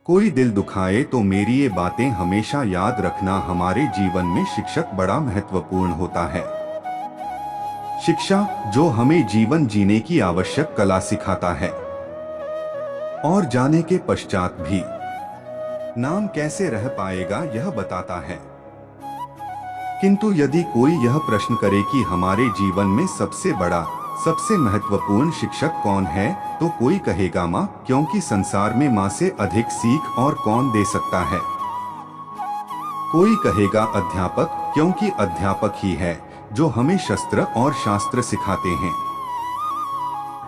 कोई दिल दुखाए तो मेरी ये बातें हमेशा याद रखना। हमारे जीवन में शिक्षक बड़ा महत्वपूर्ण होता है। शिक्षा जो हमें जीवन जीने की आवश्यक कला सिखाता है और जाने के पश्चात भी नाम कैसे रह पाएगा यह बताता है। किंतु यदि कोई यह प्रश्न करे कि हमारे जीवन में सबसे बड़ा सबसे महत्वपूर्ण शिक्षक कौन है, तो कोई कहेगा माँ, क्योंकि संसार में माँ से अधिक सीख और कौन दे सकता है। कोई कहेगा अध्यापक, क्योंकि अध्यापक ही है जो हमें शस्त्र और शास्त्र सिखाते हैं।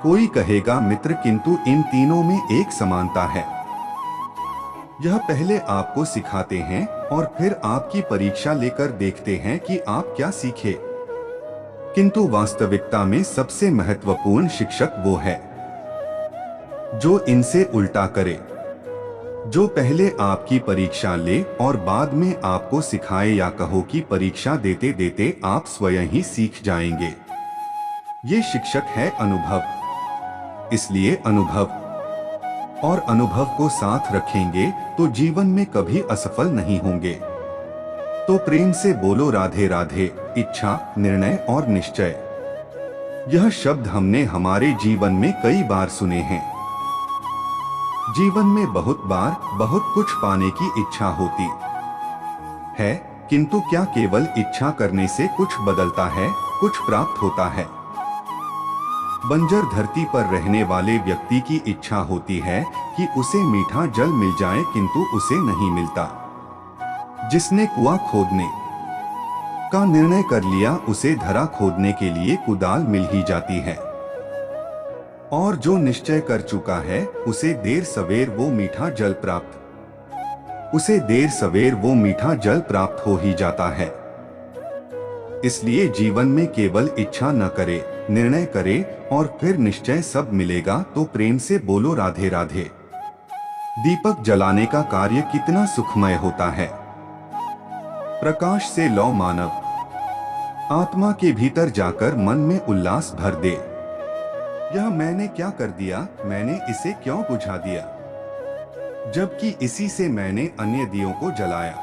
कोई कहेगा मित्र, किंतु इन तीनों में एक समानता है। यह पहले आपको सिखाते हैं और फिर आपकी परीक्षा लेकर देखते हैं कि आप क्या सीखे। किंतु वास्तविकता में सबसे महत्वपूर्ण शिक्षक वो है जो इनसे उल्टा करे, जो पहले आपकी परीक्षा ले और बाद में आपको सिखाए, या कहो कि परीक्षा देते देते आप स्वयं ही सीख जाएंगे। ये शिक्षक है अनुभव। इसलिए अनुभव और अनुभव को साथ रखेंगे तो जीवन में कभी असफल नहीं होंगे। तो प्रेम से बोलो राधे राधे। इच्छा, निर्णय और निश्चय, यह शब्द हमने हमारे जीवन में कई बार सुने हैं। जीवन में बहुत बार बहुत कुछ पाने की इच्छा होती है, किंतु क्या केवल इच्छा करने से कुछ बदलता है, कुछ प्राप्त होता है? बंजर धरती पर रहने वाले व्यक्ति की इच्छा होती है कि उसे मीठा जल मिल जाए, किंतु उसे नहीं मिलता। जिसने कुआं खोदने का निर्णय कर लिया, उसे धरा खोदने के लिए कुदाल मिल ही जाती है। और जो निश्चय कर चुका है, उसे देर सवेर वो मीठा जल प्राप्त हो ही जाता है। इसलिए जीवन में केवल इच्छा न करे, निर्णय करे और फिर निश्चय सब मिलेगा। तो प्रेम से बोलो राधे राधे। दीपक जलाने का कार्य कितना सुखमय होता है। प्रकाश से लौ मानव, आत्मा के भीतर जाकर मन में उल्लास भर दे। यह मैंने क्या कर दिया, मैंने इसे क्यों बुझा दिया, जबकि इसी से मैंने अन्य दियों को जलाया।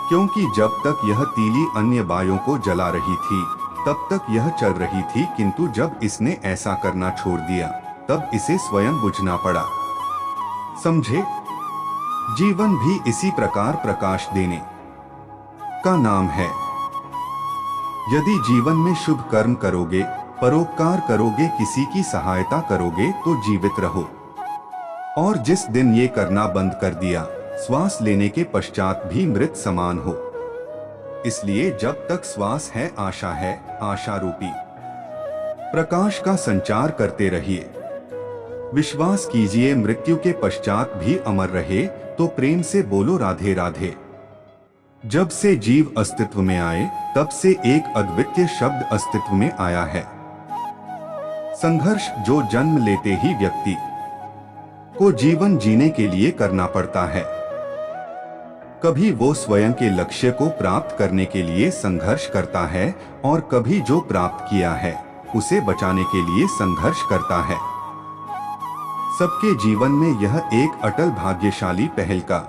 क्योंकि जब तक यह तीली अन्य बायों को जला रही थी, तब तक यह चल रही थी, किंतु जब इसने ऐसा करना छोड़ दिया, तब इसे स्वयं बुझना पड़ा। समझे? जीवन भी इसी प्रकार प्रकाश देने का नाम है। यदि जीवन में शुभ कर्म करोगे, परोपकार करोगे, किसी की सहायता करोगे, तो जीवित रहो। और जिस दिन ये करना बंद कर दिया, श्वास लेने के पश्चात भी मृत समान हो। इसलिए जब तक श्वास है, आशा रूपी प्रकाश का संचार करते रहिए। विश्वास कीजिए मृत्यु के पश्चात भी अमर रहे। तो प्रेम से बोलो राधे राधे। जब से जीव अस्तित्व में आए, तब से एक अद्वितीय शब्द अस्तित्व में आया है। संघर्ष जो जन्म लेते ही व्यक्ति को जीवन जीने के लिए करना पड़ता है। कभी वो स्वयं के लक्ष्य को प्राप्त करने के लिए संघर्ष करता है, और कभी जो प्राप्त किया है उसे बचाने के लिए संघर्ष करता है। सबके जीवन में यह एक अटल भाग्यशाली पहल का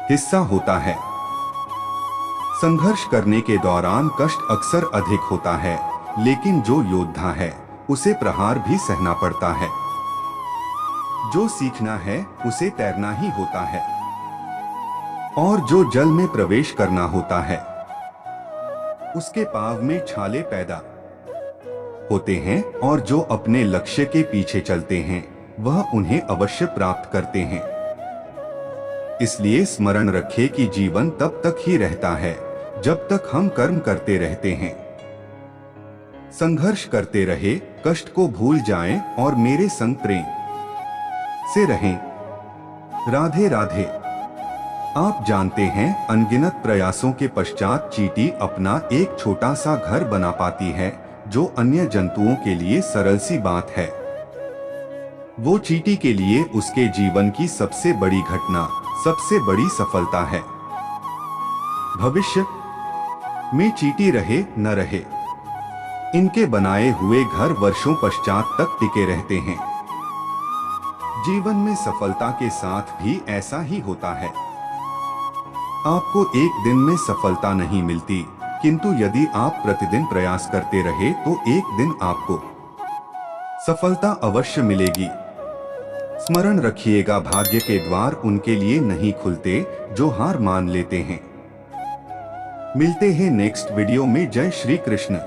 हिस्सा होता है। संघर्ष करने के दौरान कष्ट अक्सर अधिक होता है, लेकिन जो योद्धा है उसे प्रहार भी सहना पड़ता है। जो सीखना है उसे तैरना ही होता है, और जो जल में प्रवेश करना होता है उसके पाँव में छाले पैदा होते हैं। और जो अपने लक्ष्य के पीछे चलते हैं, वह उन्हें अवश्य प्राप्त करते हैं। इसलिए स्मरण रखें कि जीवन तब तक ही रहता है जब तक हम कर्म करते रहते हैं। संघर्ष करते रहे, कष्ट को भूल जाएं और मेरे संग प्रेम से रहें। राधे राधे। आप जानते हैं, अनगिनत प्रयासों के पश्चात चींटी अपना एक छोटा सा घर बना पाती है, जो अन्य जंतुओं के लिए सरल सी बात है। वो चींटी के लिए उसके जीवन की सबसे बड़ी घटना, सबसे बड़ी सफलता है। भविष्य में चींटी रहे न रहे, इनके बनाए हुए घर वर्षों पश्चात तक टिके रहते हैं। जीवन में सफलता के साथ भी ऐसा ही होता है। आपको एक दिन में सफलता नहीं मिलती, किंतु यदि आप प्रतिदिन प्रयास करते रहे तो एक दिन आपको सफलता अवश्य मिलेगी। स्मरण रखिएगा, भाग्य के द्वार उनके लिए नहीं खुलते जो हार मान लेते हैं। मिलते हैं नेक्स्ट वीडियो में। जय श्री कृष्ण।